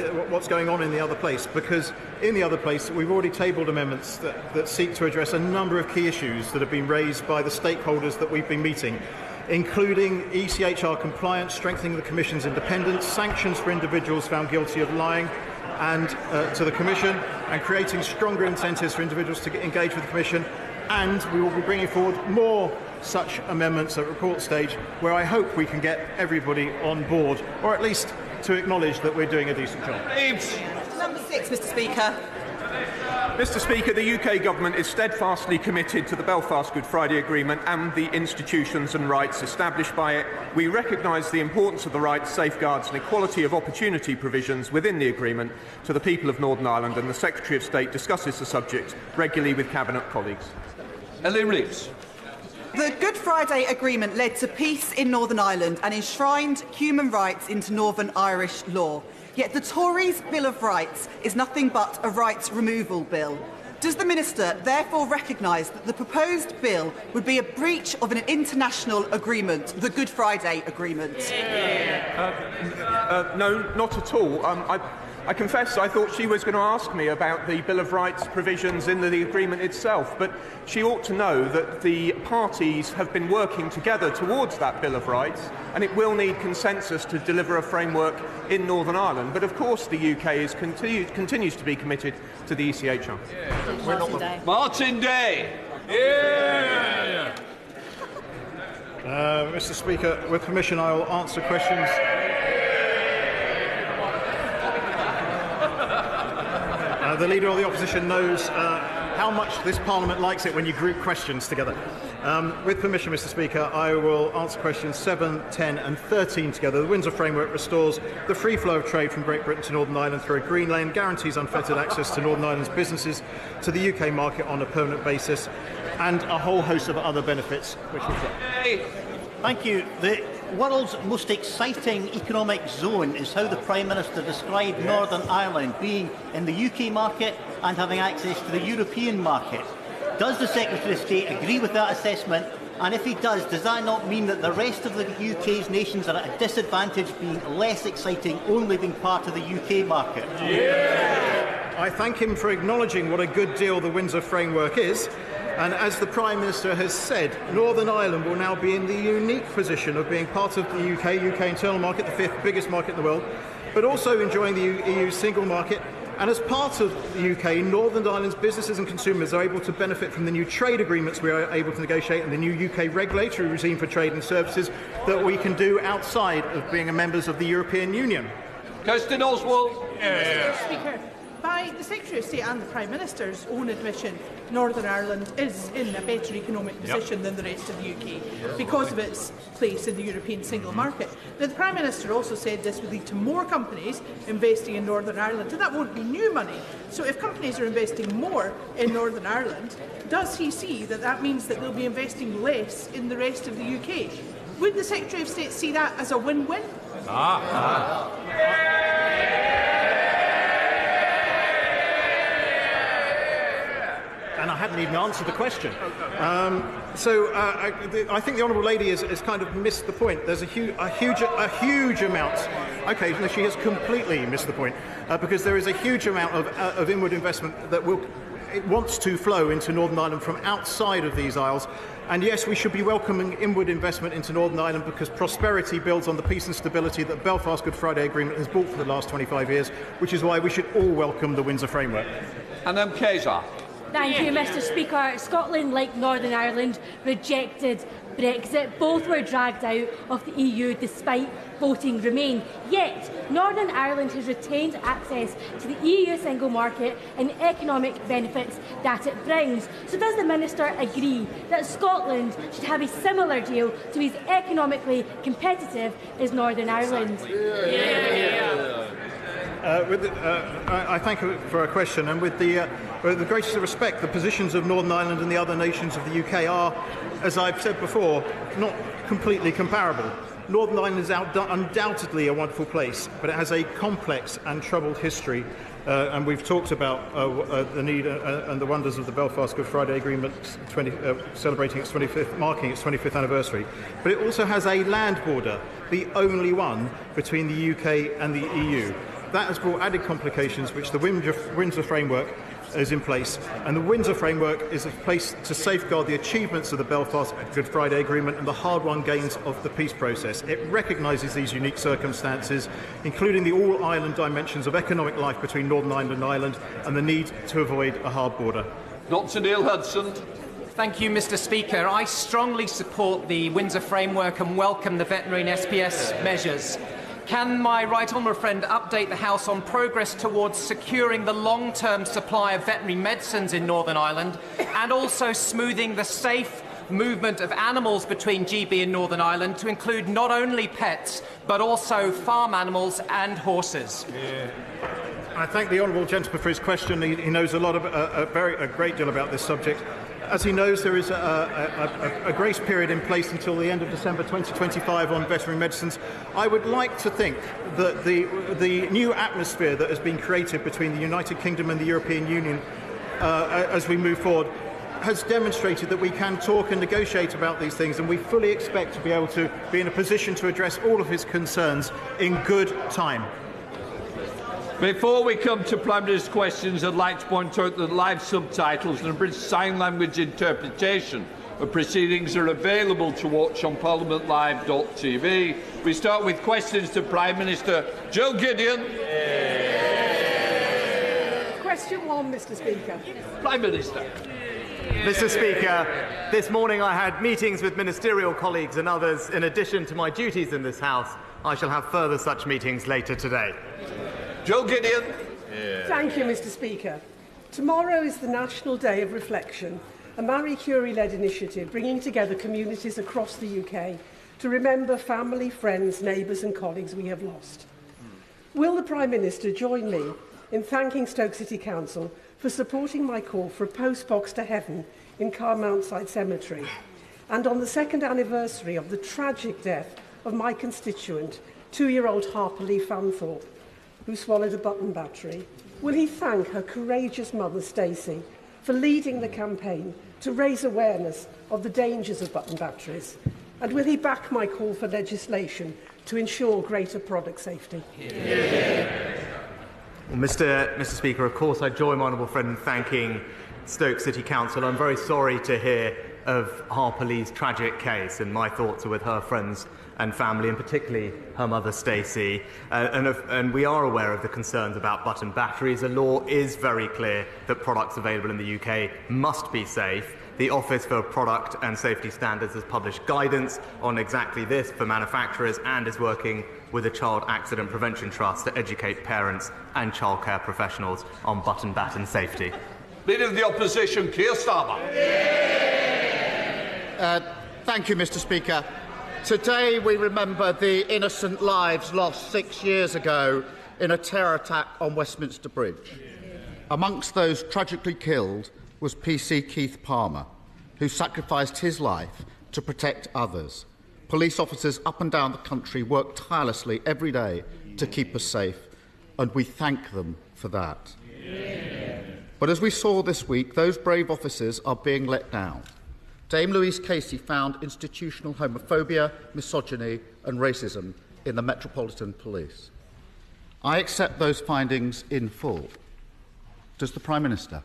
what's going on in the other place, because in the other place we've already tabled amendments that seek to address a number of key issues that have been raised by the stakeholders that we've been meeting, including ECHR compliance, strengthening the Commission's independence, sanctions for individuals found guilty of lying and to the Commission, and creating stronger incentives for individuals to engage with the Commission. And we will be bringing forward more such amendments at report stage, where I hope we can get everybody on board, or at least to acknowledge that we're doing a decent job. Number 6, Mr. Speaker. Mr. Speaker, the UK Government is steadfastly committed to the Belfast Good Friday Agreement and the institutions and rights established by it. We recognise the importance of the rights, safeguards and equality of opportunity provisions within the agreement to the people of Northern Ireland, and the Secretary of State discusses the subject regularly with Cabinet colleagues. Ellie Reeves. The Good Friday Agreement led to peace in Northern Ireland and enshrined human rights into Northern Irish law. Yet the Tories' Bill of Rights is nothing but a rights removal bill. Does the Minister therefore recognise that the proposed bill would be a breach of an international agreement, the Good Friday Agreement? No, not at all. I confess I thought she was going to ask me about the Bill of Rights provisions in the agreement itself, but she ought to know that the parties have been working together towards that Bill of Rights, and it will need consensus to deliver a framework in Northern Ireland. But of course the UK continues to be committed to the ECHR. Martin Day. Mr. Speaker, with permission, I will answer questions. The Leader of the Opposition knows how much this Parliament likes it when you group questions together. With permission, Mr. Speaker, I will answer questions 7, 10 and 13 together. The Windsor Framework restores the free flow of trade from Great Britain to Northern Ireland through a green lane, guarantees unfettered access to Northern Ireland's businesses to the UK market on a permanent basis, and a whole host of other benefits which we've got. Thank you. The world's most exciting economic zone is how the Prime Minister described Northern Ireland being in the UK market and having access to the European market. Does the Secretary of State agree with that assessment? And if he does that not mean that the rest of the UK's nations are at a disadvantage, being less exciting, only being part of the UK market? I thank him for acknowledging what a good deal the Windsor Framework is. And as the Prime Minister has said, Northern Ireland will now be in the unique position of being part of the UK internal market, the 5th biggest market in the world, but also enjoying the EU single market. And as part of the UK, Northern Ireland's businesses and consumers are able to benefit from the new trade agreements we are able to negotiate and the new UK regulatory regime for trade and services that we can do outside of being members of the European Union. Kirsten Oswald. Mr. Speaker, by the Secretary of State and the Prime Minister's own admission, Northern Ireland is in a better economic position than the rest of the UK because of its place in the European single market. Now, the Prime Minister also said this would lead to more companies investing in Northern Ireland, and that won't be new money. So if companies are investing more in Northern Ireland, does he see that that means that they'll be investing less in the rest of the UK? Would the Secretary of State see that as a win-win? And I hadn't even answered the question. I think the Honourable Lady has kind of missed the point. There's a huge amount. Okay, no, she has completely missed the point because there is a huge amount of inward investment that wants to flow into Northern Ireland from outside of these isles. And yes, we should be welcoming inward investment into Northern Ireland because prosperity builds on the peace and stability that the Belfast Good Friday Agreement has brought for the last 25 years, which is why we should all welcome the Windsor Framework. And Keza. Thank you, Mr. Speaker. Scotland, like Northern Ireland, rejected Brexit. Both were dragged out of the EU despite voting Remain. Yet, Northern Ireland has retained access to the EU single market and the economic benefits that it brings. So does the Minister agree that Scotland should have a similar deal to be as economically competitive as Northern Ireland? I thank you for a question, and with the greatest respect, the positions of Northern Ireland and the other nations of the UK are, as I've said before, not completely comparable. Northern Ireland is undoubtedly a wonderful place, but it has a complex and troubled history, and we've talked about the need and the wonders of the Belfast Good Friday Agreement celebrating its 25th, marking its 25th anniversary. But it also has a land border, the only one between the UK and the EU. That has brought added complications, which the Windsor Framework is in place, and the Windsor Framework is in place to safeguard the achievements of the Belfast Good Friday Agreement and the hard-won gains of the peace process. It recognises these unique circumstances, including the all-island dimensions of economic life between Northern Ireland and Ireland and the need to avoid a hard border. Dr. Neil Hudson. Thank you, Mr. Speaker. I strongly support the Windsor Framework and welcome the veterinary and SPS measures. Can my right honourable friend update the House on progress towards securing the long-term supply of veterinary medicines in Northern Ireland and also smoothing the safe movement of animals between GB and Northern Ireland to include not only pets but also farm animals and horses? I thank the honourable gentleman for his question. He knows a great deal about this subject. As he knows, there is a grace period in place until the end of December 2025 on veterinary medicines. I would like to think that the new atmosphere that has been created between the United Kingdom and the European Union as we move forward has demonstrated that we can talk and negotiate about these things, and we fully expect to be able to be in a position to address all of his concerns in good time. Before we come to Prime Minister's questions, I'd like to point out that live subtitles and British Sign Language interpretation of proceedings are available to watch on parliamentlive.tv. We start with questions to Prime Minister Joe Gideon. Question 1, Mr. Speaker. Prime Minister. Mr. Speaker, this morning I had meetings with ministerial colleagues and others. In addition to my duties in this House, I shall have further such meetings later today. Joe Gideon. Thank you, Mr. Speaker. Tomorrow is the National Day of Reflection, a Marie Curie-led initiative bringing together communities across the UK to remember family, friends, neighbours and colleagues we have lost. Will the Prime Minister join me in thanking Stoke City Council for supporting my call for a post-box to heaven in Carmountside Cemetery, and on the second anniversary of the tragic death of my constituent, 2-year-old Harper Lee Fanthorpe, who swallowed a button battery, will he thank her courageous mother, Stacey, for leading the campaign to raise awareness of the dangers of button batteries? And will he back my call for legislation to ensure greater product safety? Well, Mr. Speaker, of course I join my honourable friend in thanking Stoke City Council. I'm very sorry to hear of Harper Lee's tragic case, and my thoughts are with her friends and family, and particularly her mother Stacey. And we are aware of the concerns about button batteries. The law is very clear that products available in the UK must be safe. The Office for Product and Safety Standards has published guidance on exactly this for manufacturers and is working with the Child Accident Prevention Trust to educate parents and childcare professionals on button baton safety. Leader of the Opposition, Keir Starmer. Thank you, Mr. Speaker. Today we remember the innocent lives lost 6 years ago in a terror attack on Westminster Bridge. Amongst those tragically killed was PC Keith Palmer, who sacrificed his life to protect others. Police officers up and down the country work tirelessly every day to keep us safe, and we thank them for that. But as we saw this week, those brave officers are being let down. Dame Louise Casey found institutional homophobia, misogyny and racism in the Metropolitan Police. I accept those findings in full. Does the Prime Minister?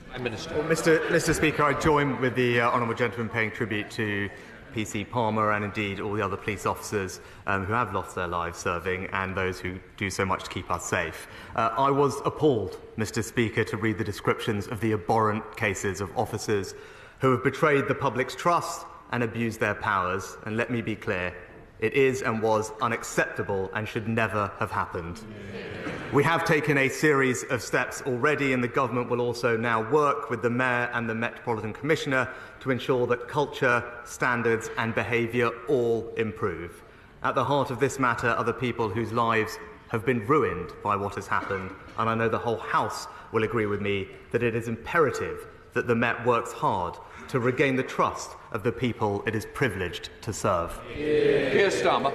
Prime Minister. Well, Mr. Speaker, I join with the honourable gentleman paying tribute to PC Palmer and indeed all the other police officers who have lost their lives serving and those who do so much to keep us safe. I was appalled, Mr. Speaker, to read the descriptions of the abhorrent cases of officers who have betrayed the public's trust and abused their powers. And let me be clear, it is and was unacceptable and should never have happened. We have taken a series of steps already, and the government will also now work with the Mayor and the Metropolitan Commissioner to ensure that culture, standards and behaviour all improve. At the heart of this matter are the people whose lives have been ruined by what has happened, and I know the whole House will agree with me that it is imperative that the Met works hard to regain the trust of the people it is privileged to serve. Keir Starmer.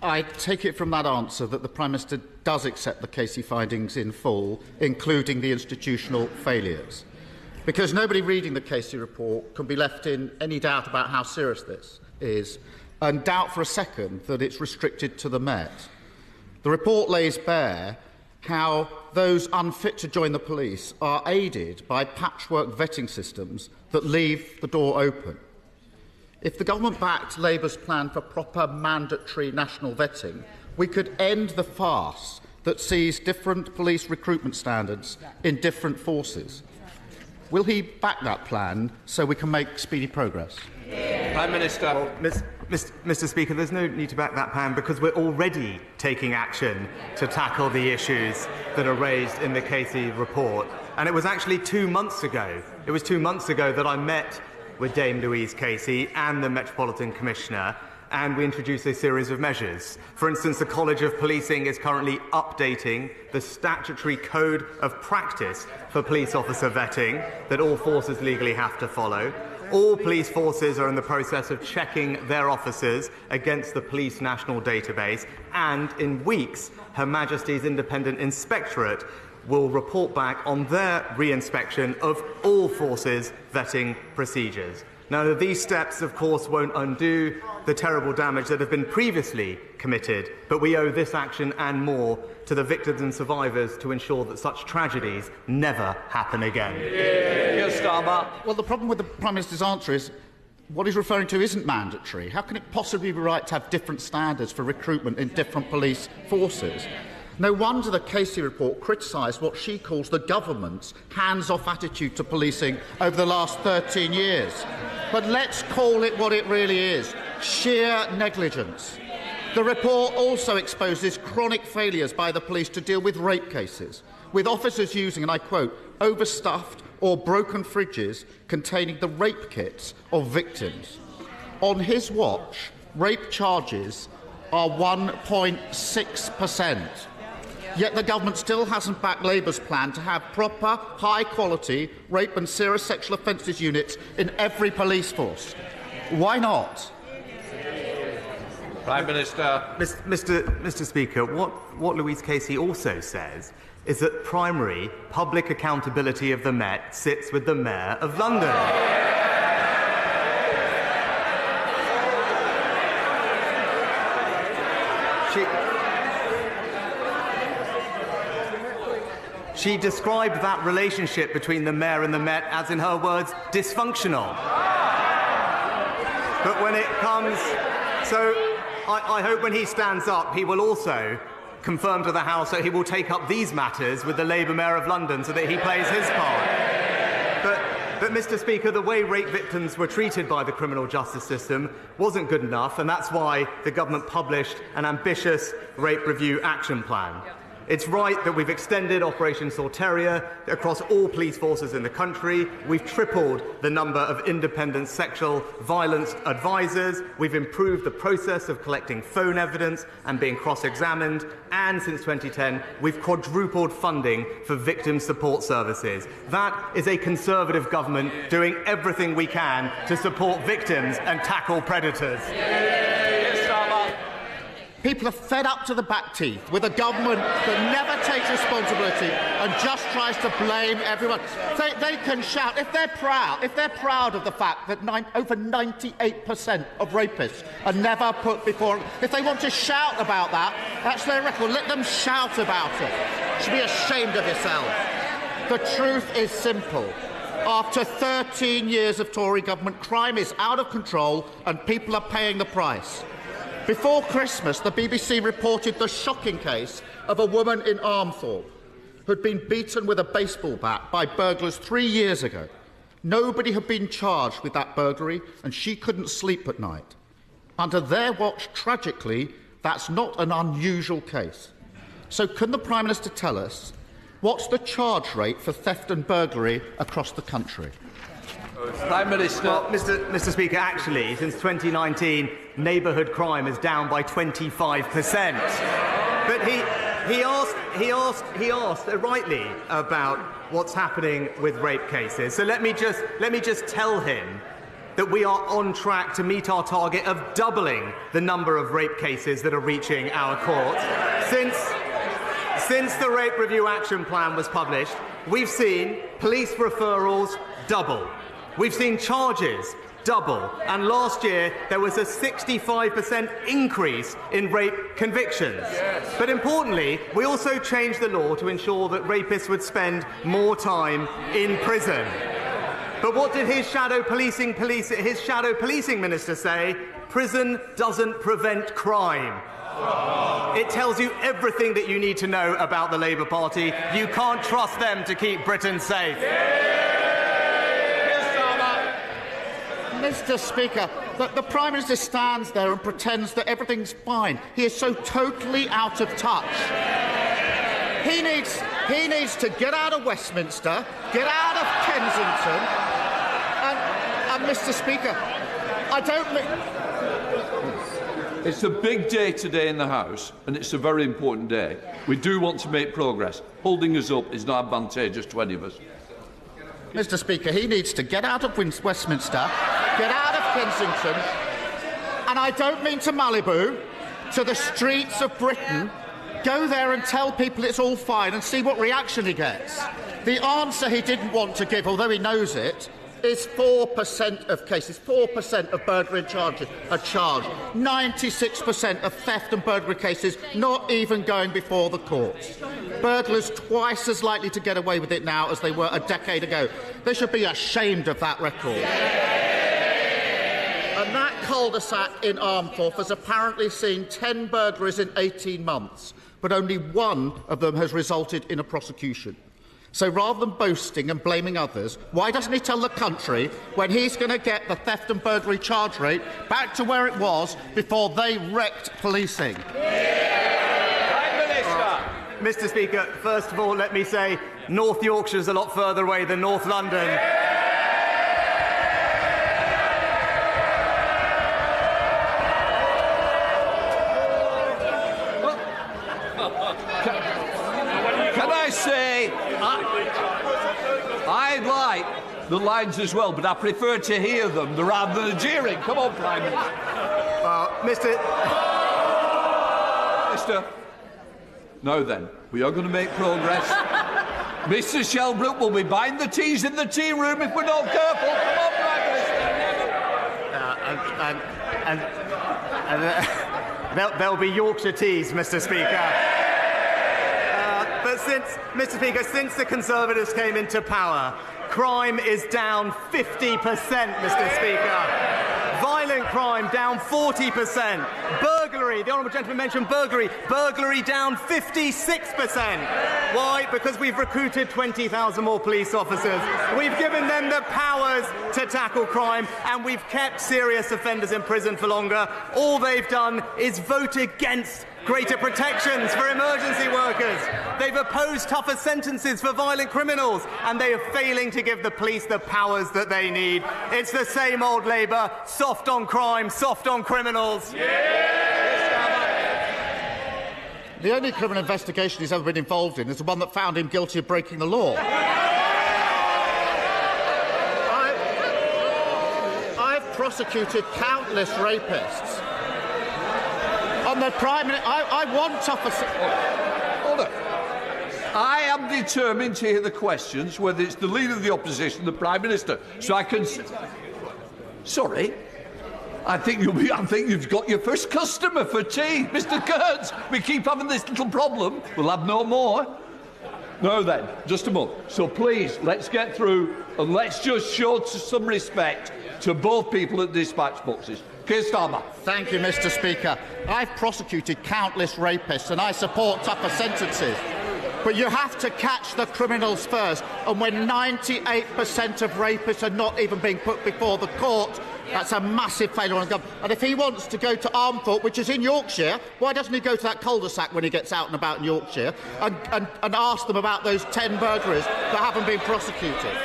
I take it from that answer that the Prime Minister does accept the Casey findings in full, including the institutional failures. Because nobody reading the Casey report can be left in any doubt about how serious this is, and doubt for a second that it's restricted to the Met. The report lays bare how those unfit to join the police are aided by patchwork vetting systems that leave the door open. If the government backed Labour's plan for proper mandatory national vetting, we could end the farce that sees different police recruitment standards in different forces. Will he back that plan so we can make speedy progress? Prime Minister. Mr. Speaker, there's no need to back that plan because we're already taking action to tackle the issues that are raised in the Casey report. And it was actually 2 months ago. It was 2 months ago that I met with Dame Louise Casey and the Metropolitan Commissioner, and we introduced a series of measures. For instance, the College of Policing is currently updating the statutory code of practice for police officer vetting that all forces legally have to follow. All police forces are in the process of checking their officers against the Police National Database, and in weeks, Her Majesty's Independent Inspectorate will report back on their re-inspection of all forces vetting procedures. Now, these steps, of course, won't undo the terrible damage that have been previously committed, but we owe this action and more to the victims and survivors to ensure that such tragedies never happen again. Keir Starmer. Well, the problem with the Prime Minister's answer is what he's referring to isn't mandatory. How can it possibly be right to have different standards for recruitment in different police forces? No wonder the Casey report criticised what she calls the government's hands-off attitude to policing over the last 13 years. But let's call it what it really is: sheer negligence. The report also exposes chronic failures by the police to deal with rape cases, with officers using, and I quote, overstuffed or broken fridges containing the rape kits of victims. On his watch, rape charges are 1.6%. Yet the government still hasn't backed Labour's plan to have proper, high-quality rape and serious sexual offences units in every police force. Why not? Prime Minister. Mr. Speaker, what Louise Casey also says is that primary public accountability of the Met sits with the Mayor of London. She described that relationship between the Mayor and the Met as, in her words, dysfunctional. But when it comes... So I hope when he stands up, he will also confirm to the House that he will take up these matters with the Labour Mayor of London so that he plays his part. But, Mr. Speaker, the way rape victims were treated by the criminal justice system wasn't good enough, and that's why the government published an ambitious rape review action plan. It's right that we've extended Operation Sorteria across all police forces in the country. We've tripled the number of independent sexual violence advisors. We've improved the process of collecting phone evidence and being cross-examined. And since 2010, we've quadrupled funding for victim support services. That is a Conservative government doing everything we can to support victims and tackle predators. People are fed up to the back teeth with a government that never takes responsibility and just tries to blame everyone. They can shout if they're proud of the fact that over 98% of rapists are never put before. If they want to shout about that, that's their record. Let them shout about it. You should be ashamed of yourself. The truth is simple. After 13 years of Tory government, crime is out of control and people are paying the price. Before Christmas, the BBC reported the shocking case of a woman in Armthorpe who'd been beaten with a baseball bat by burglars 3 years ago. Nobody had been charged with that burglary, and she couldn't sleep at night. Under their watch, tragically, that's not an unusual case. So can the Prime Minister tell us what's the charge rate for theft and burglary across the country? Prime Minister. Well, Mr. Speaker, actually, since 2019, neighbourhood crime is down by 25%. But he asked rightly about what's happening with rape cases. So let me just tell him that we are on track to meet our target of doubling the number of rape cases that are reaching our courts. Since the Rape Review Action Plan was published, we've seen police referrals double. We've seen charges double. And last year, there was a 65% increase in rape convictions. Yes. But importantly, we also changed the law to ensure that rapists would spend more time in prison. But what did his shadow policing minister say? Prison doesn't prevent crime. It tells you everything that you need to know about the Labour Party. You can't trust them to keep Britain safe. Mr. Speaker, the Prime Minister stands there and pretends that everything's fine. He is so totally out of touch. He needs to get out of Westminster, get out of Kensington, and Mr. Speaker, I don't think... It's a big day today in the House, and it's a very important day. We do want to make progress. Holding us up is not advantageous to any of us. Mr. Speaker, he needs to get out of Westminster, get out of Kensington, and I don't mean to Malibu, to the streets of Britain. Go there and tell people it's all fine and see what reaction he gets. The answer he didn't want to give, although he knows it, is 4% of cases, 4% of burglary charges are charged, 96% of theft and burglary cases not even going before the courts. Burglars twice as likely to get away with it now as they were a decade ago. They should be ashamed of that record. And that cul-de-sac in Armthorpe has apparently seen 10 burglaries in 18 months, but only one of them has resulted in a prosecution. So rather than boasting and blaming others, why doesn't he tell the country when he's going to get the theft and burglary charge rate back to where it was before they wrecked policing? Mr. Speaker, first of all, let me say North Yorkshire's a lot further away than North London. Can I say, I'd like the lines as well, but I prefer to hear them rather than the jeering. Come on, Prime Minister. Mister. Now then, we are going to make progress. Mr. Shelbrooke will be buying the teas in the tea room if we're not careful. Come on, Prime Minister. There'll be Yorkshire teas, Mr. Speaker. But since the Conservatives came into power, crime is down 50%, Mr. Speaker. Violent crime down 40%. Burglary, the Honourable Gentleman mentioned burglary down 56%. Why? Because we've recruited 20,000 more police officers. We've given them the powers to tackle crime, and we've kept serious offenders in prison for longer. All they've done is vote against greater protections for emergency workers. They've opposed tougher sentences for violent criminals, and they are failing to give the police the powers that they need. It's the same old Labour, soft on crime, soft on criminals. The only criminal investigation he's ever been involved in is the one that found him guilty of breaking the law. I've prosecuted countless rapists. On the Prime Minister, I want tougher... Hold on. I am determined to hear the questions, whether it's the Leader of the Opposition, the Prime Minister. So I can... Sorry. I think you've got your first customer for tea, Mr. Kurtz. We keep having this little problem. We'll have no more. No, then, just a moment. So please, let's get through and let's just show some respect to both people at dispatch boxes. Keir Starmer. Thank you, Mr. Speaker. I've prosecuted countless rapists and I support tougher sentences. But you have to catch the criminals first. And when 98% of rapists are not even being put before the court, that's a massive failure on the government. And if he wants to go to Armthorpe, which is in Yorkshire, why doesn't he go to that cul-de-sac when he gets out and about in Yorkshire and ask them about those 10 burglaries that haven't been prosecuted?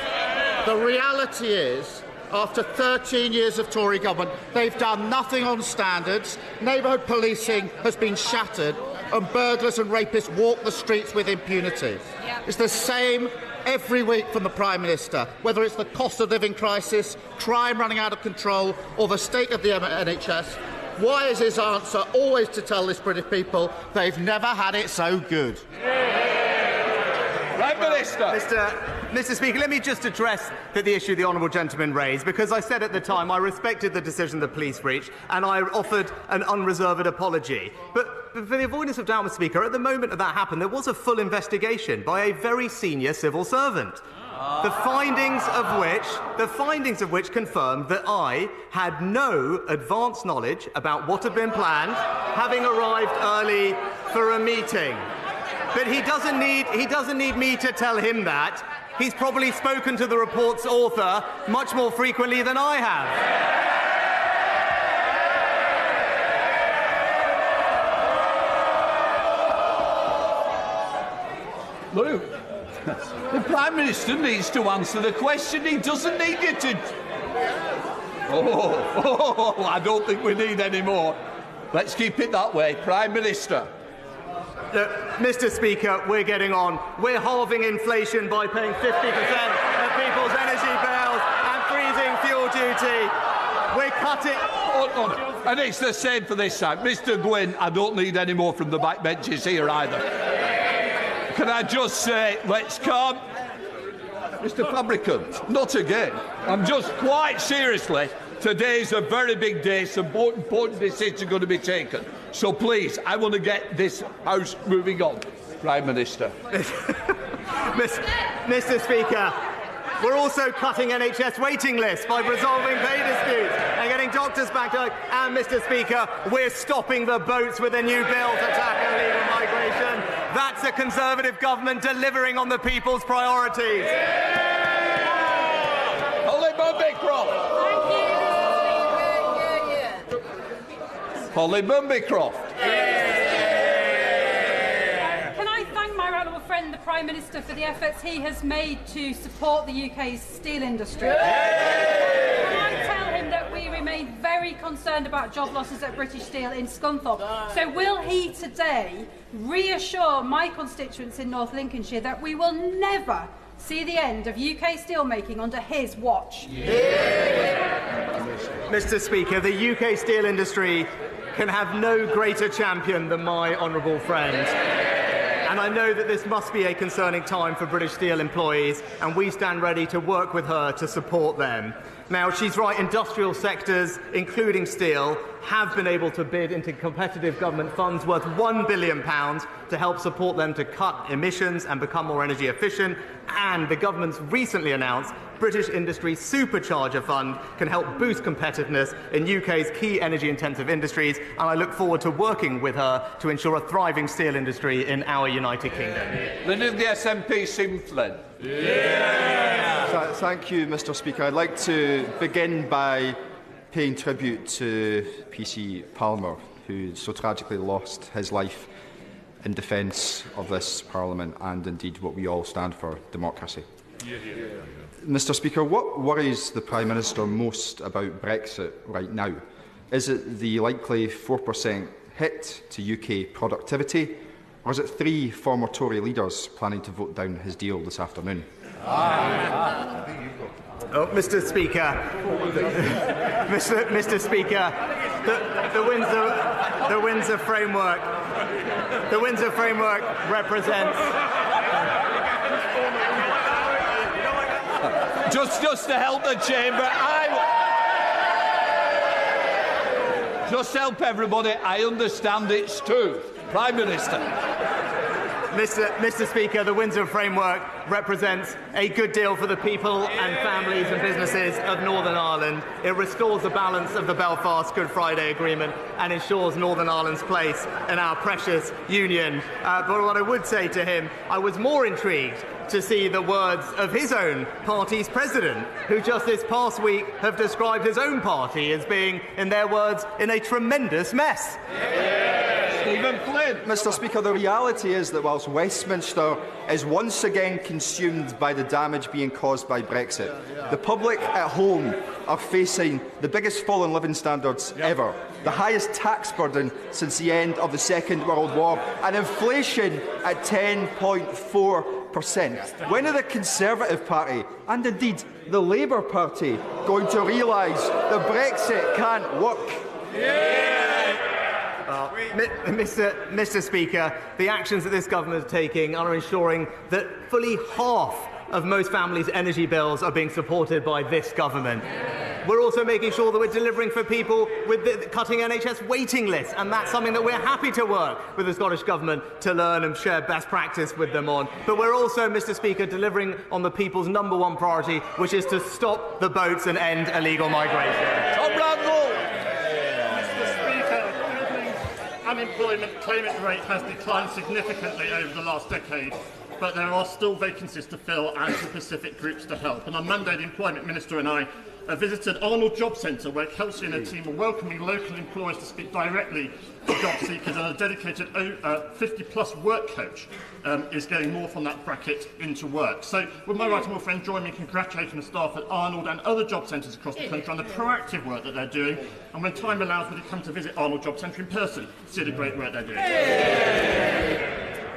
The reality is, after 13 years of Tory government, they've done nothing on standards, neighbourhood policing has been shattered, and burglars and rapists walk the streets with impunity. It's the same every week from the Prime Minister, whether it's the cost of living crisis, crime running out of control, or the state of the NHS. Why is his answer always to tell this British people they've never had it so good? Prime Minister. Mr. Speaker, let me just address the issue the honourable gentleman raised, because I said at the time I respected the decision the police reached and I offered an unreserved apology. But for the avoidance of doubt, Mr. Speaker, at the moment that happened, there was a full investigation by a very senior civil servant. The findings of which confirmed that I had no advance knowledge about what had been planned, having arrived early for a meeting. But he doesn't need me to tell him that. He's probably spoken to the report's author much more frequently than I have. Look, the Prime Minister needs to answer the question. He doesn't need you to... I don't think we need any more. Let's keep it that way. Prime Minister. Look, Mr. Speaker, we're getting on. We're halving inflation by paying 50% of people's energy bills and freezing fuel duty. We're cutting... And it's the same for this side. Mr. Gwynne, I don't need any more from the backbenches here either. Can I just say, let's calm... Mr. Fabricant, not again. I'm just quite seriously... Today's a very big day, some important decisions are going to be taken. So please, I want to get this House moving on. Prime Minister. Mr. Speaker, we're also cutting NHS waiting lists by resolving pay disputes and getting doctors back to work. And, Mr. Speaker, we're stopping the boats with a new bill to tackle illegal migration. That's a Conservative government delivering on the people's priorities. Holly Mumby-Croft. Holly Mumby-Croft. Can I thank my honourable friend, the Prime Minister, for the efforts he has made to support the UK's steel industry? Can I tell him that we remain very concerned about job losses at British Steel in Scunthorpe? So will he today reassure my constituents in North Lincolnshire that we will never see the end of UK steelmaking under his watch? Mr. Speaker, the UK steel industry can have no greater champion than my honourable friend. And I know that this must be a concerning time for British Steel employees, and we stand ready to work with her to support them. Now, she's right, industrial sectors, including steel, have been able to bid into competitive government funds worth £1 billion to help support them to cut emissions and become more energy efficient. And the government's recently announced British Industry Supercharger Fund can help boost competitiveness in UK's key energy-intensive industries, and I look forward to working with her to ensure a thriving steel industry in our United Kingdom. Leader of the SNP, Sim Flynn. Thank you, Mr. Speaker. I'd like to begin by paying tribute to PC Palmer, who so tragically lost his life in defence of this Parliament and indeed what we all stand for, democracy. Mr. Speaker, what worries the Prime Minister most about Brexit right now? Is it the likely 4% hit to UK productivity, or is it 3 former Tory leaders planning to vote down his deal this afternoon? Mr. Speaker, Mr. Speaker, the Windsor framework represents. Just to help the chamber, just help everybody. I understand it's true. Prime Minister. Mr. Speaker, the Windsor framework represents a good deal for the people and families and businesses of Northern Ireland. It restores the balance of the Belfast Good Friday Agreement and ensures Northern Ireland's place in our precious union. But what I would say to him, I was more intrigued to see the words of his own party's president, who just this past week have described his own party as being, in their words, in a tremendous mess. Stephen Flynn. Mr. Speaker, the reality is that whilst Westminster is once again consumed by the damage being caused by Brexit, the public at home are facing the biggest fall in living standards ever, the highest tax burden since the end of the Second World War, and inflation at 10.4%. When are the Conservative Party, and indeed the Labour Party, going to realise that Brexit can't work? Mr. Speaker, the actions that this government is taking are ensuring that fully half of most families' energy bills are being supported by this government. We're also making sure that we're delivering for people with the cutting NHS waiting lists, and that's something that we're happy to work with the Scottish Government to learn and share best practice with them on. But we're also, Mr. Speaker, delivering on the people's #1 priority, which is to stop the boats and end illegal migration. Unemployment claimant rate has declined significantly over the last decade, but there are still vacancies to fill and specific groups to help. And on Monday, the Employment Minister and I visited Arnold Job Centre, where Kelsey and her team are welcoming local employers to speak directly to job seekers, and a dedicated 50-plus work coach is getting more from that bracket into work. So would my right honourable friend join me in congratulating the staff at Arnold and other job centres across the country on the proactive work that they're doing, and when time allows, would you come to visit Arnold Job Centre in person to see the great work they're doing?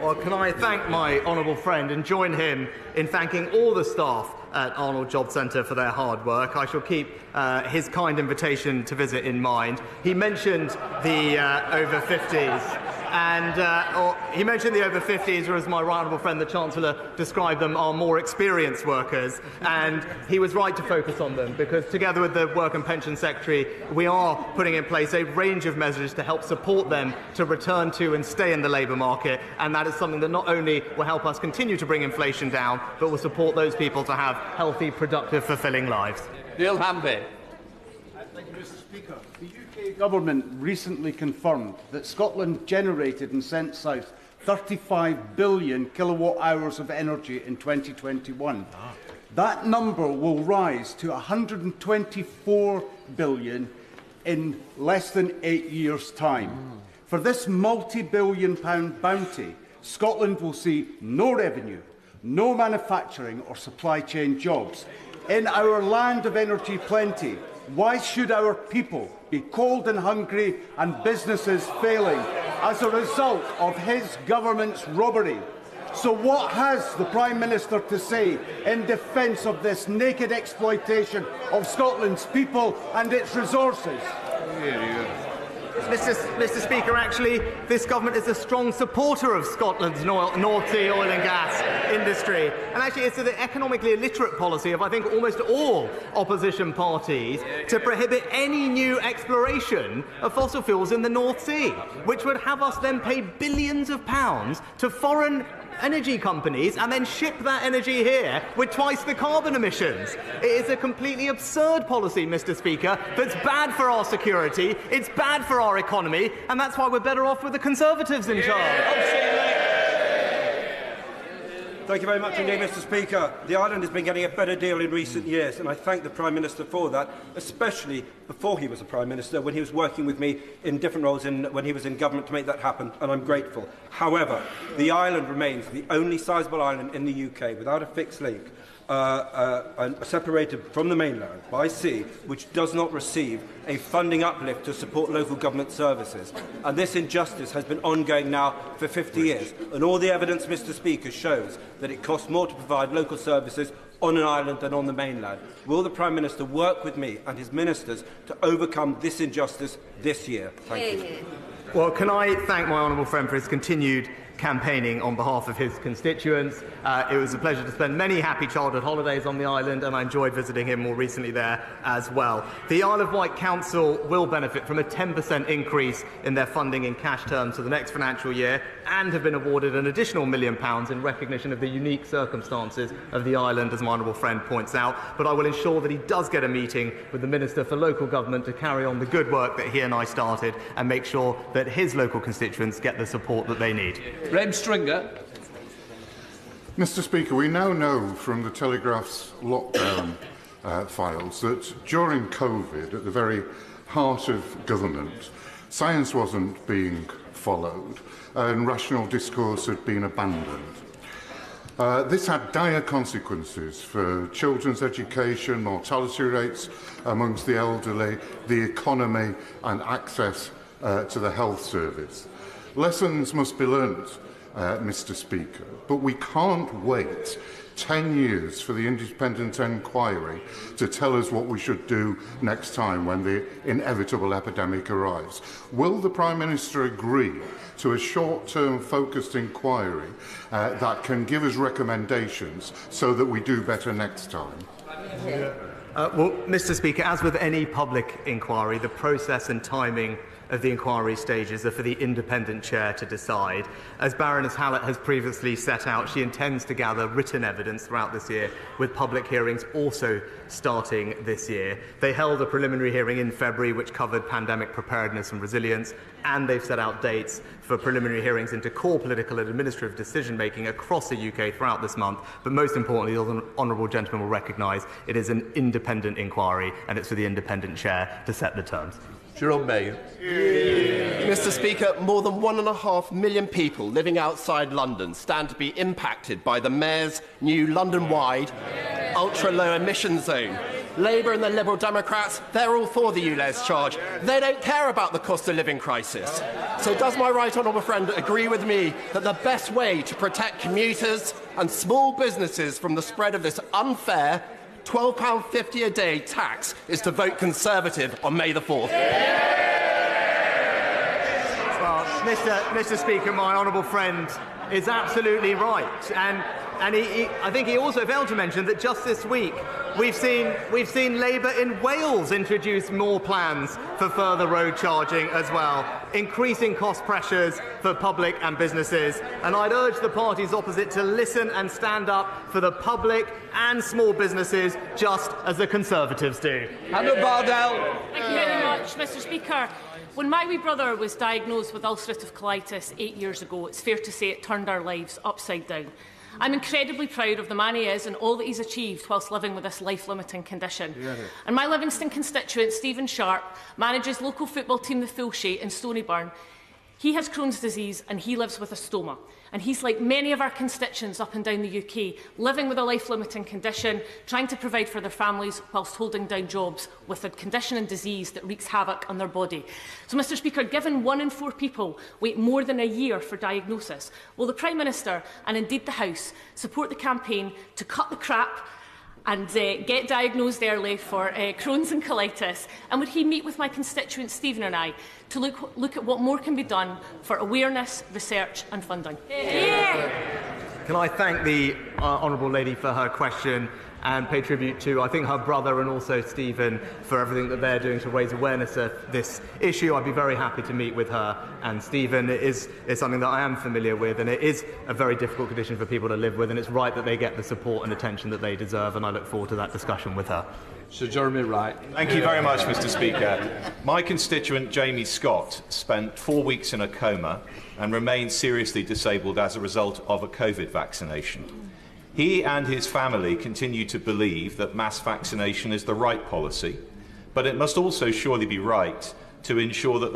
Well, can I thank my honourable friend and join him in thanking all the staff at Arnold Job Centre for their hard work. I shall keep his kind invitation to visit in mind. He mentioned the over 50s. He mentioned the over 50s, or as my right honourable friend the Chancellor described them, are more experienced workers, and he was right to focus on them, because together with the Work and Pension Secretary we are putting in place a range of measures to help support them to return to and stay in the labour market, and that is something that not only will help us continue to bring inflation down, but will support those people to have healthy, productive, fulfilling lives. Neil Hamby. Thank you, Mr. Speaker. The UK Government recently confirmed that Scotland generated and sent south 35 billion kilowatt-hours of energy in 2021. That number will rise to 124 billion in less than 8 years' time. For this multi-billion-pound bounty, Scotland will see no revenue, no manufacturing or supply chain jobs. In our land of energy plenty, why should our people be cold and hungry and businesses failing as a result of his government's robbery? So what has the Prime Minister to say in defence of this naked exploitation of Scotland's people and its resources? Mr. Speaker, actually, this government is a strong supporter of Scotland's North Sea oil and gas industry. And actually, it's the economically illiterate policy of, I think, almost all opposition parties to prohibit any new exploration of fossil fuels in the North Sea, which would have us then pay billions of pounds to foreign energy companies and then ship that energy here with twice the carbon emissions. It is a completely absurd policy, Mr. Speaker, that's bad for our security, it's bad for our economy, and that's why we're better off with the Conservatives in charge. Thank you very much indeed, Mr. Speaker. The island has been getting a better deal in recent years, and I thank the Prime Minister for that, especially before he was a Prime Minister, when he was working with me in different roles when he was in government to make that happen, and I'm grateful. However, the island remains the only sizeable island in the UK without a fixed link, separated from the mainland by sea, which does not receive a funding uplift to support local government services. And this injustice has been ongoing now for 50 years. And all the evidence, Mr. Speaker, shows that it costs more to provide local services on an island than on the mainland. Will the Prime Minister work with me and his ministers to overcome this injustice this year? Thank you. Well, can I thank my honourable friend for his continued campaigning on behalf of his constituents. It was a pleasure to spend many happy childhood holidays on the island, and I enjoyed visiting him more recently there as well. The Isle of Wight Council will benefit from a 10% increase in their funding in cash terms for the next financial year, and have been awarded an additional £1 million in recognition of the unique circumstances of the island, as my honourable friend points out. But I will ensure that he does get a meeting with the Minister for Local Government to carry on the good work that he and I started, and make sure that his local constituents get the support that they need. Rem Stringer. Mr. Speaker, we now know from the Telegraph's lockdown files that during COVID, at the very heart of government, science wasn't being followed and rational discourse had been abandoned. This had dire consequences for children's education, mortality rates amongst the elderly, the economy and access to the health service. Lessons must be learnt Mr. Speaker, but we can't wait 10 years for the independent inquiry to tell us what we should do next time when the inevitable epidemic arrives. Will the Prime Minister agree to a short-term focused inquiry that can give us recommendations so that we do better next time? Well, Mr. Speaker, as with any public inquiry, the process and timing of the inquiry stages are for the independent chair to decide. As Baroness Hallett has previously set out, she intends to gather written evidence throughout this year, with public hearings also starting this year. They held a preliminary hearing in February which covered pandemic preparedness and resilience, and they've set out dates for preliminary hearings into core political and administrative decision-making across the UK throughout this month. But most importantly, the honourable gentleman will recognise it is an independent inquiry, and it's for the independent chair to set the terms. Jerome May. Mr. Speaker, more than 1.5 million people living outside London stand to be impacted by the Mayor's new London-wide ultra-low emission zone. Labour and the Liberal Democrats, they're all for the ULEZ charge. They don't care about the cost of living crisis. So does my right honourable friend agree with me that the best way to protect commuters and small businesses from the spread of this unfair £12.50 a day tax is to vote Conservative on May the 4th? Well, Mr. Speaker, my honourable friend is absolutely right, and I think he also failed to mention that just this week we've seen Labour in Wales introduce more plans for further road charging as well, increasing cost pressures for public and businesses. And I'd urge the parties opposite to listen and stand up for the public and small businesses, just as the Conservatives do. Hannah Bardell. Thank you very much, Mr. Speaker. When my wee brother was diagnosed with ulcerative colitis 8 years ago, it's fair to say it turned our lives upside down. I'm incredibly proud of the man he is and all that he's achieved whilst living with this life-limiting condition. And my Livingston constituent, Stephen Sharp, manages local football team the Fulshay in Stonyburn. He has Crohn's disease and he lives with a stoma. And he's like many of our constituents up and down the UK, living with a life-limiting condition, trying to provide for their families whilst holding down jobs with a condition and disease that wreaks havoc on their body. So, Mr. Speaker, given 1 in 4 people wait more than a year for diagnosis, will the Prime Minister and indeed the House support the campaign to cut the crap and get diagnosed early for Crohn's and colitis? And would he meet with my constituent Stephen and I to look at what more can be done for awareness, research and funding? Can I thank the honourable lady for her question and pay tribute to, I think, her brother and also Stephen for everything that they're doing to raise awareness of this issue. I'd be very happy to meet with her and Stephen. It is something that I am familiar with, and it is a very difficult condition for people to live with, and it's right that they get the support and attention that they deserve, and I look forward to that discussion with her. Sir Jeremy Wright. Thank you very much, Mr. Speaker. My constituent Jamie Scott spent 4 weeks in a coma and remains seriously disabled as a result of a COVID vaccination. He and his family continue to believe that mass vaccination is the right policy, but it must also surely be right to ensure that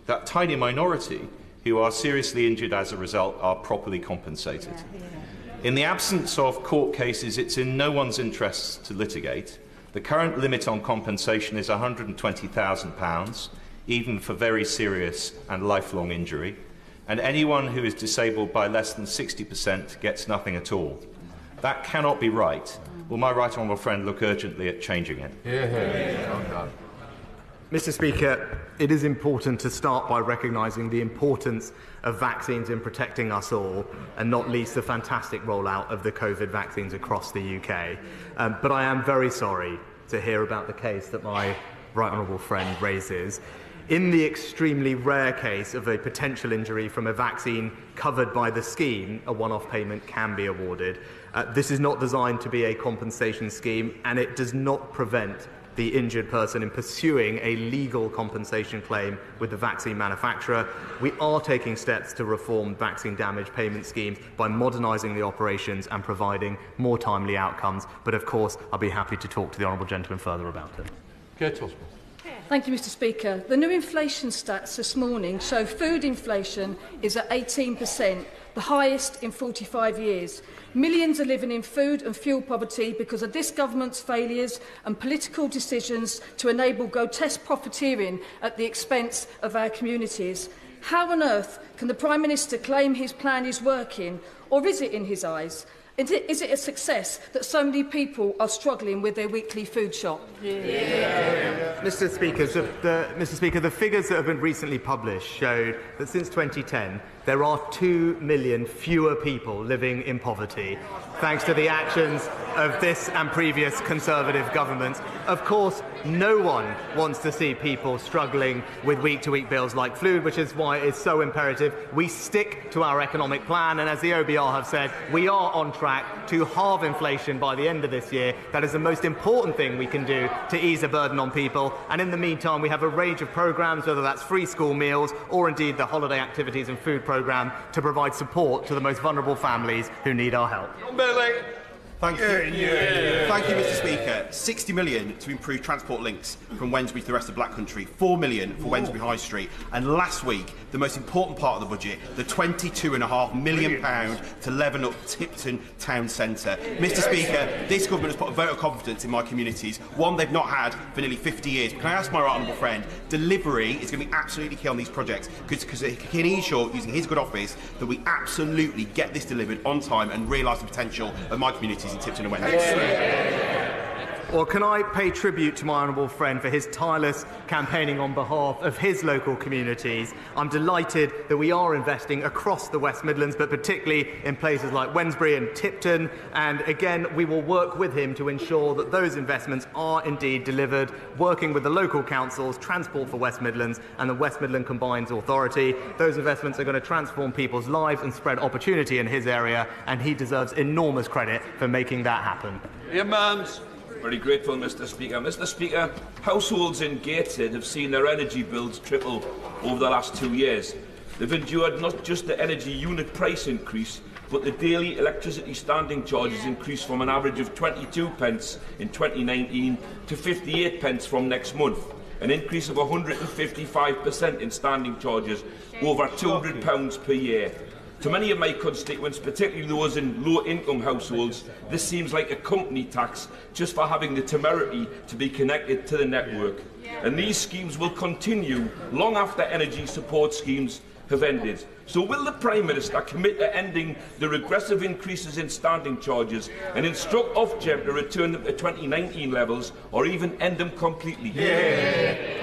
that tiny minority who are seriously injured as a result are properly compensated. In the absence of court cases, it's in no one's interests to litigate. The current limit on compensation is £120,000, even for very serious and lifelong injury, and anyone who is disabled by less than 60% gets nothing at all. That cannot be right. Will my right honourable friend look urgently at changing it? Mr. Speaker, it is important to start by recognising the importance of vaccines in protecting us all, and not least the fantastic rollout of the COVID vaccines across the UK. But I am very sorry to hear about the case that my right honourable friend raises. In the extremely rare case of a potential injury from a vaccine covered by the scheme, a one-off payment can be awarded. This is not designed to be a compensation scheme, and it does not prevent the injured person in pursuing a legal compensation claim with the vaccine manufacturer. We are taking steps to reform vaccine damage payment schemes by modernising the operations and providing more timely outcomes. But of course, I'll be happy to talk to the honourable gentleman further about it. Kate Osborne. Thank you, Mr. Speaker. The new inflation stats this morning show food inflation is at 18%, the highest in 45 years. Millions are living in food and fuel poverty because of this government's failures and political decisions to enable grotesque profiteering at the expense of our communities. How on earth can the Prime Minister claim his plan is working, or is it in his eyes? Is it a success that so many people are struggling with their weekly food shop? Mr. Speaker, the figures that have been recently published showed that since 2010, there are 2 million fewer people living in poverty, thanks to the actions of this and previous Conservative governments. Of course, no one wants to see people struggling with week-to-week bills like food, which is why it's so imperative we stick to our economic plan. And as the OBR have said, we are on track to halve inflation by the end of this year. That is the most important thing we can do to ease the burden on people. And in the meantime, we have a range of programmes, whether that's free school meals or indeed the holiday activities and food programme, to provide support to the most vulnerable families who need our help. Thank you. Thank you, Mr. Speaker. 60 million to improve transport links from Wednesbury to the rest of Black Country, 4 million for Wednesbury High Street, and last week, the most important part of the budget, the £22.5 million to level up Tipton Town Centre. Mr. Speaker, this government has put a vote of confidence in my communities, one they've not had for nearly 50 years. Can I ask my right honourable friend, delivery is going to be absolutely key on these projects, because he can ensure, using his good office, that we absolutely get this delivered on time and realise the potential of my communities in Tipton and Wednesbury. Well, can I pay tribute to my honourable friend for his tireless campaigning on behalf of his local communities. I'm delighted that we are investing across the West Midlands, but particularly in places like Wednesbury and Tipton. And again, we will work with him to ensure that those investments are indeed delivered, working with the local councils, Transport for West Midlands and the West Midland Combined Authority. Those investments are going to transform people's lives and spread opportunity in his area, and he deserves enormous credit for making that happen. Very grateful, Mr. Speaker. Mr. Speaker, households in Gateshead have seen their energy bills triple over the last 2 years. They've endured not just the energy unit price increase, but the daily electricity standing charges increase from an average of 22 pence in 2019 to 58 pence from next month, an increase of 155% in standing charges, over £200 per year. To many of my constituents, particularly those in low-income households, this seems like a company tax just for having the temerity to be connected to the network. And these schemes will continue long after energy support schemes have ended. So will the Prime Minister commit to ending the regressive increases in standing charges and instruct Ofgem to return them to 2019 levels, or even end them completely?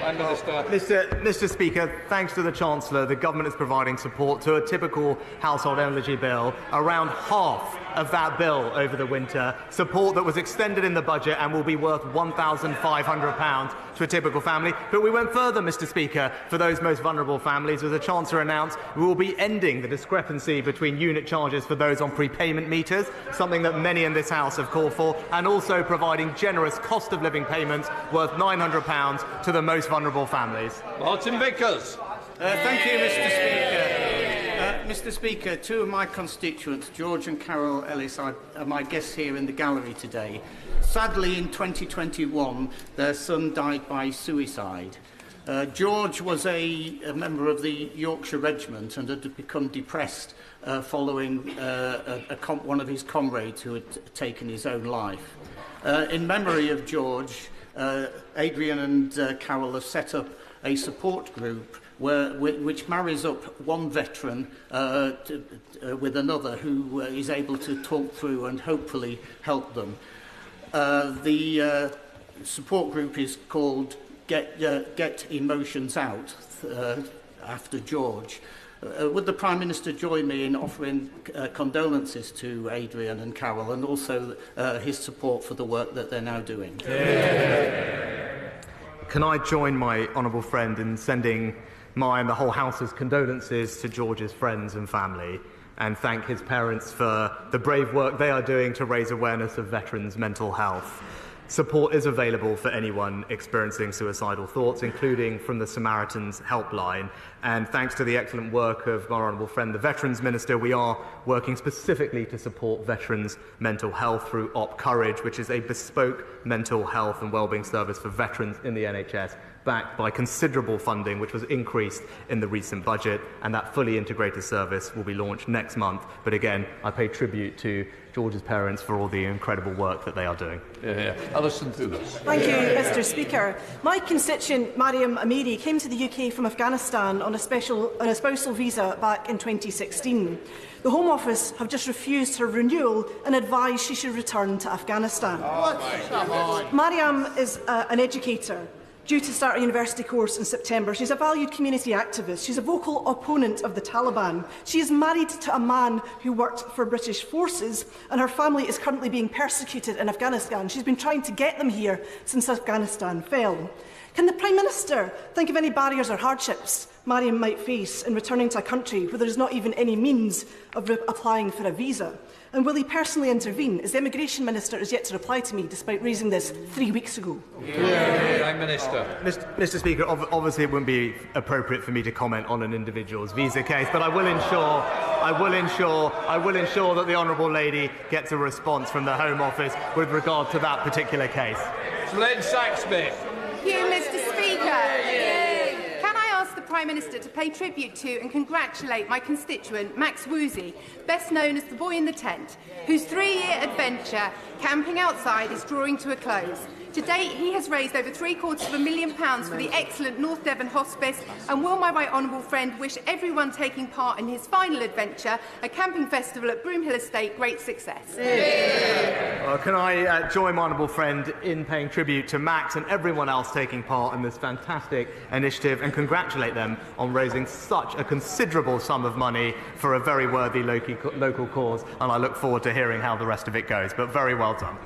Mr. Speaker, thanks to the Chancellor, the government is providing support to a typical household energy bill, around half of that bill over the winter, support that was extended in the budget and will be worth £1,500 to a typical family. But we went further, Mr. Speaker, for those most vulnerable families. As the Chancellor announced, we will be ending the discrepancy between unit charges for those on prepayment meters, something that many in this House have called for, and also providing generous cost of living payments worth £900 to the most vulnerable families. Martin Vickers. Thank you, Mr. Speaker. Mr. Speaker, two of my constituents, George and Carol Ellis, are my guests here in the gallery today. Sadly, in 2021, their son died by suicide. George was a member of the Yorkshire Regiment and had become depressed following one of his comrades who had taken his own life. In memory of George, Adrian and Carol have set up a support group which marries up one veteran with another who is able to talk through and hopefully help them. The support group is called Get Emotions Out, after George. Would the Prime Minister join me in offering condolences to Adrian and Carol, and also his support for the work that they're now doing? Can I join my honourable friend in sending my and the whole House's condolences to George's friends and family, and thank his parents for the brave work they are doing to raise awareness of veterans' mental health. Support is available for anyone experiencing suicidal thoughts, including from the Samaritans helpline. And thanks to the excellent work of my honourable friend, the Veterans Minister, we are working specifically to support veterans' mental health through Op Courage, which is a bespoke mental health and wellbeing service for veterans in the NHS backed by considerable funding, which was increased in the recent budget, and that fully integrated service will be launched next month. But again, I pay tribute to George's parents for all the incredible work that they are doing. Alison Thulis. Thank you, Mr. Speaker. My constituent, Mariam Amiri, came to the UK from Afghanistan on a spousal visa back in 2016. The Home Office have just refused her renewal and advised she should return to Afghanistan. Mariam is an educator, due to start a university course in September. She's a valued community activist. She's a vocal opponent of the Taliban. She is married to a man who worked for British forces, and her family is currently being persecuted in Afghanistan. She's been trying to get them here since Afghanistan fell. Can the Prime Minister think of any barriers or hardships Mariam might face in returning to a country where there is not even any means of applying for a visa? And will he personally intervene, as the Immigration Minister is yet to reply to me, despite raising this 3 weeks ago? Prime Minister. Mr. Speaker, obviously it wouldn't be appropriate for me to comment on an individual's visa case, but I will ensure that the Honourable Lady gets a response from the Home Office with regard to that particular case. Len Saxby. Thank you, Mr. Speaker. Can I ask the Prime Minister to pay tribute to and congratulate my constituent, Max Woozy, best known as the boy in the tent, whose 3-year adventure camping outside is drawing to a close. To date, he has raised over £750,000 for the excellent North Devon Hospice, and will my right honourable friend wish everyone taking part in his final adventure, a camping festival at Broomhill Estate, great success. Well, can I join my honourable friend in paying tribute to Max and everyone else taking part in this fantastic initiative, and congratulate them on raising such a considerable sum of money for a very worthy local cause, and I look forward to hearing how the rest of it goes, but very well done.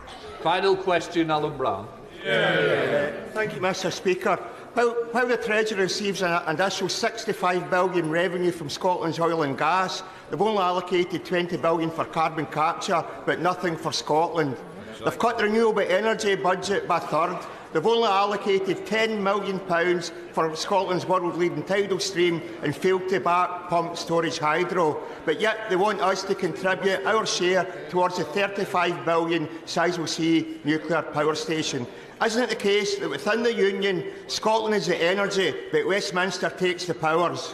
Final question, Alan Brown. Thank you, Mr. Speaker. While the Treasury receives an additional £65 billion revenue from Scotland's oil and gas, they've only allocated £20 billion for carbon capture, but nothing for Scotland. They've cut the renewable energy budget by a third. They've only allocated £10 million for Scotland's world-leading tidal stream and failed to back pumped storage hydro. But yet they want us to contribute our share towards the £35 billion Sizewell C nuclear power station. Isn't it the case that within the Union, Scotland is the energy, but Westminster takes the powers?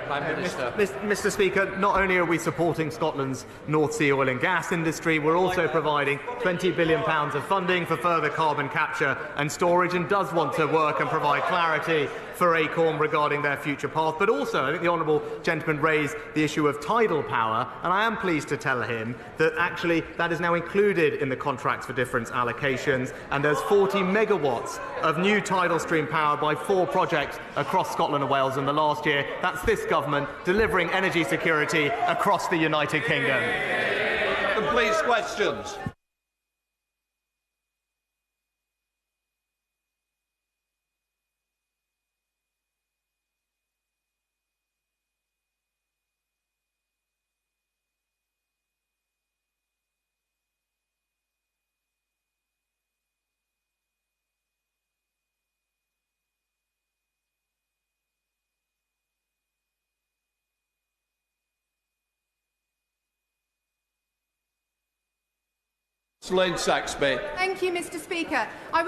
Mr. Speaker, not only are we supporting Scotland's North Sea oil and gas industry, we're also providing £20 billion of funding for further carbon capture and storage, and does want to work and provide clarity for Acorn regarding their future path. But also, I think the honourable gentleman raised the issue of tidal power, and I am pleased to tell him that actually that is now included in the contracts for difference allocations, and there's 40 megawatts of new tidal stream power by 4 projects across Scotland and Wales in the last year. That's this government delivering energy security across the United Kingdom. Completes questions. Len Saxby. Thank you, Mr. Speaker. I would